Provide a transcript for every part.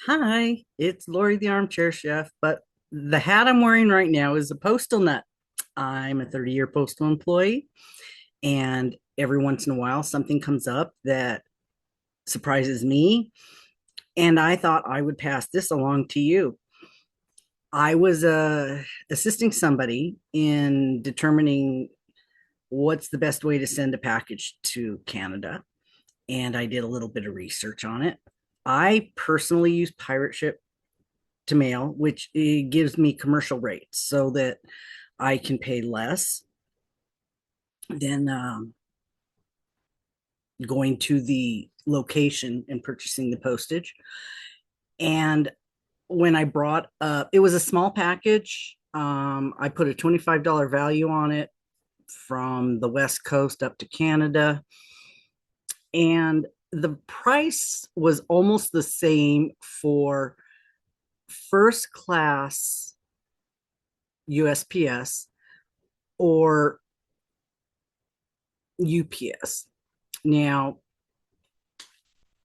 Hi, it's Lori the armchair chef, but the hat I'm wearing right now is a postal nut. I'm a 30-year postal employee, and every once in a while something comes up that surprises me, and I thought I would pass this along to you. I was assisting somebody in determining what's the best way to send a package to Canada, and I did a little bit of research on it. I personally use pirate ship to mail, which gives me commercial rates so that I can pay less than going to the location and purchasing the postage. And when I brought up, it was a small package. I put a $25 value on it from the West Coast up to Canada. And the price was almost the same for first class USPS or UPS. Now,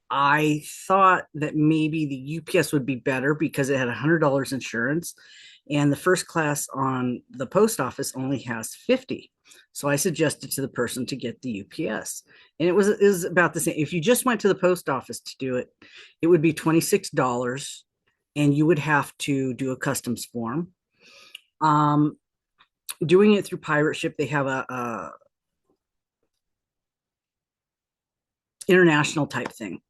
I thought that maybe the UPS would be better because it had $100 insurance, and the first class on the post office only has 50. So I suggested to the person to get the UPS, and it was about the same. If you just went to the post office to do it, it would be $26, and you would have to do a customs form. Um, Doing it through pirate ship, they have a international type thing.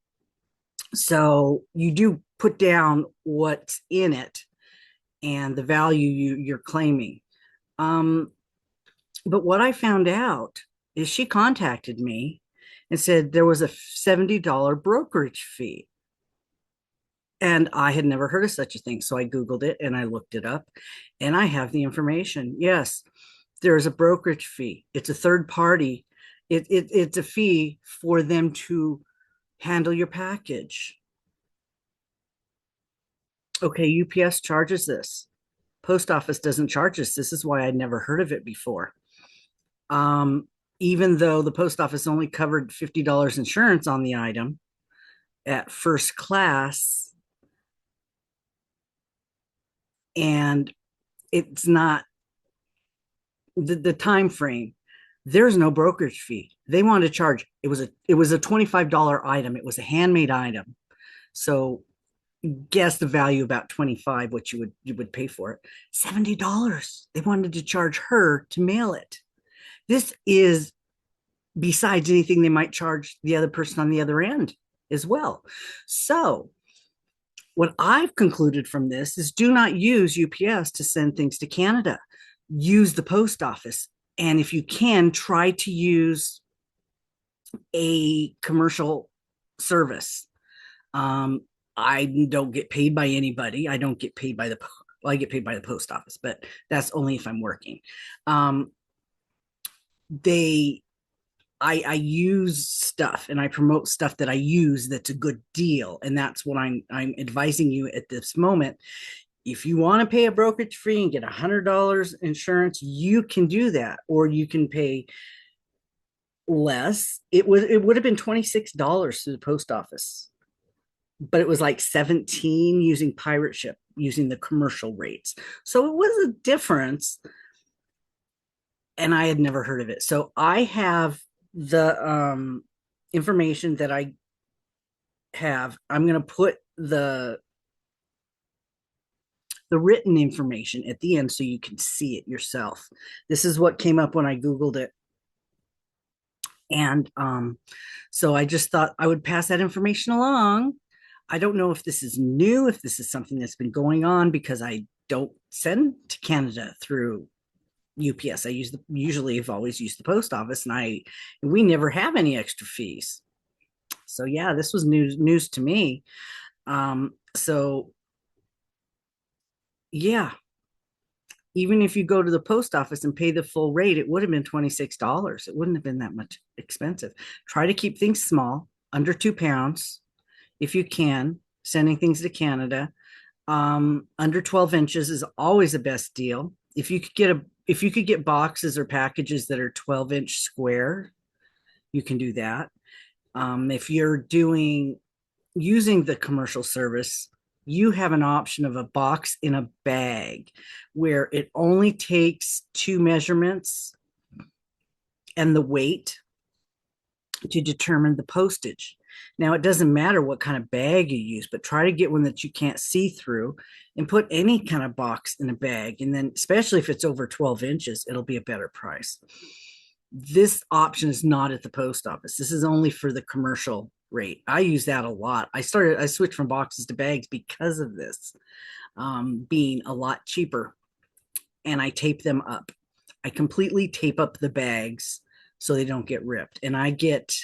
So you do put down what's in it and the value you're claiming. Um, but what I found out is she contacted me and said there was a $70 brokerage fee. And I had never heard of such a thing. So I Googled it and I looked it up and I have the information. Yes, there is a brokerage fee. It's a third party. It's a fee for them to handle your package. Okay, UPS charges this. Post office doesn't charge us. This is why I'd never heard of it before. Um, Even though the post office only covered $50 insurance on the item at first class, and it's not the time frame. There's no brokerage fee. They wanted to charge. It was a $25 item. It was a handmade item. So guess the value about 25, what you would pay for it. $70. They wanted to charge her to mail it. This is besides anything they might charge the other person on the other end as well. So, what I've concluded from this is do not use UPS to send things to Canada. Use the post office. And if you can, try to use a commercial service. Um, I don't get paid by anybody. I don't get paid by the, well, I get paid by the post office, but that's only if I'm working. Um, they I use stuff and I promote stuff that I use that's a good deal. And that's what I'm advising you at this moment. If you want to pay a brokerage fee and get $100 insurance, you can do that, or you can pay less. It would have been $26 to the post office, but it was like 17 using pirate ship, using the commercial rates. So it was a difference, and I had never heard of it. So I have the information that I have. I'm going to put the written information at the end so you can see it yourself. This is what came up when I Googled it. And so I just thought I would pass that information along. I don't know if this is new, if this is something that's been going on, because I don't send to Canada through UPS. I usually have always used the post office, and we never have any extra fees. So yeah, this was news to me. So yeah, even if you go to the post office and pay the full rate, it would have been $26. It wouldn't have been that much expensive. Try to keep things small, under 2 pounds, if you can, sending things to Canada. Under 12 inches is always the best deal. If you could get boxes or packages that are 12-inch square, you can do that. If you're doing using the commercial service, you have an option of a box in a bag where it only takes 2 measurements and the weight to determine the postage. Now, it doesn't matter what kind of bag you use, but try to get one that you can't see through and put any kind of box in a bag. And then, especially if it's over 12 inches, it'll be a better price. This option is not at the post office. This is only for the commercial rate. I use that a lot. I switched from boxes to bags because of this being a lot cheaper. And I tape them up. I completely tape up the bags so they don't get ripped. And I get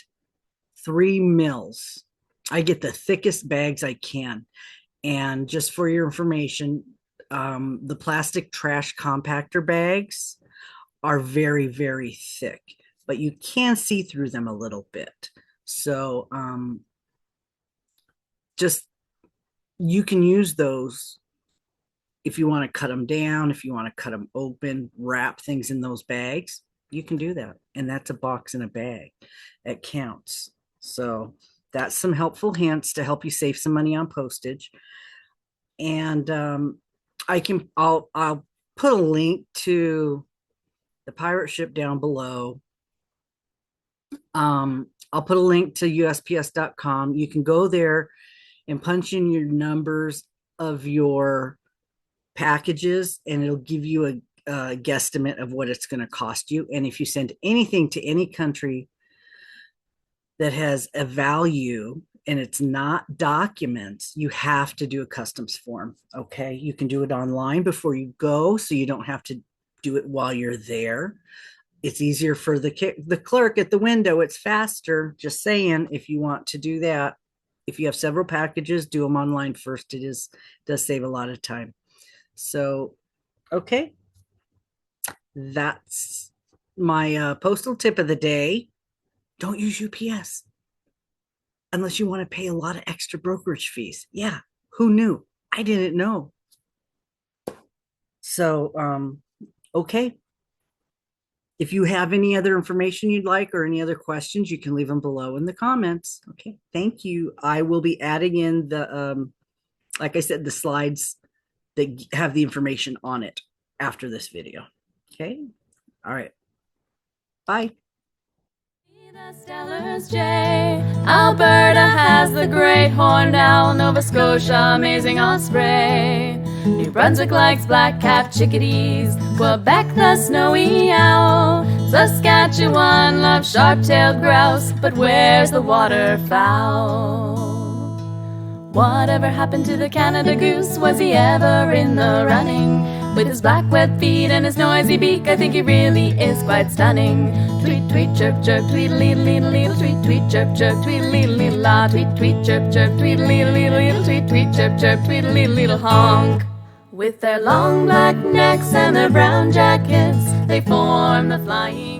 3 mils. I get the thickest bags I can. And just for your information, the plastic trash compactor bags are very, very thick, but you can see through them a little bit. So just you can use those if you want to cut them down, if you want to cut them open, wrap things in those bags, you can do that. And that's a box in a bag. It counts. So that's some helpful hints to help you save some money on postage. And I'll put a link to the pirate ship down below. I'll put a link to USPS.com. You can go there and punch in your numbers of your packages, and it'll give you a guesstimate of what it's going to cost you. And if you send anything to any country that has a value and it's not documents, you have to do a customs form. Okay. You can do it online before you go, so you don't have to do it while you're there. It's easier for the clerk at the window. It's faster. Just saying, if you want to do that, if you have several packages, do them online first. Does save a lot of time. So, okay. That's my postal tip of the day. Don't use UPS unless you want to pay a lot of extra brokerage fees. Yeah, who knew? I didn't know. So, okay. If you have any other information you'd like or any other questions, you can leave them below in the comments. Okay, thank you. I will be adding in the, like I said, the slides that have the information on it after this video. Okay, all right, bye. The Stellar's jay, Alberta has the great horned owl, Nova Scotia amazing osprey, New Brunswick likes black-capped chickadees, Quebec the snowy owl, Saskatchewan loves sharp-tailed grouse, but where's the waterfowl? Whatever happened to the Canada goose? Was he ever in the running? With his black wet feet and his noisy beak, I think he really is quite stunning. Tweet, tweet, chirp, chirp, tweedle-leedle-leedle, tweet, tweet, chirp, chirp, tweedle-leedle-leedle-la, tweet, tweet, chirp, chirp, tweedle-leedle-leedle, tweet, tweet, chirp, chirp, tweedle-leedle-leedle, honk. With their long black necks and their brown jackets, they form the flying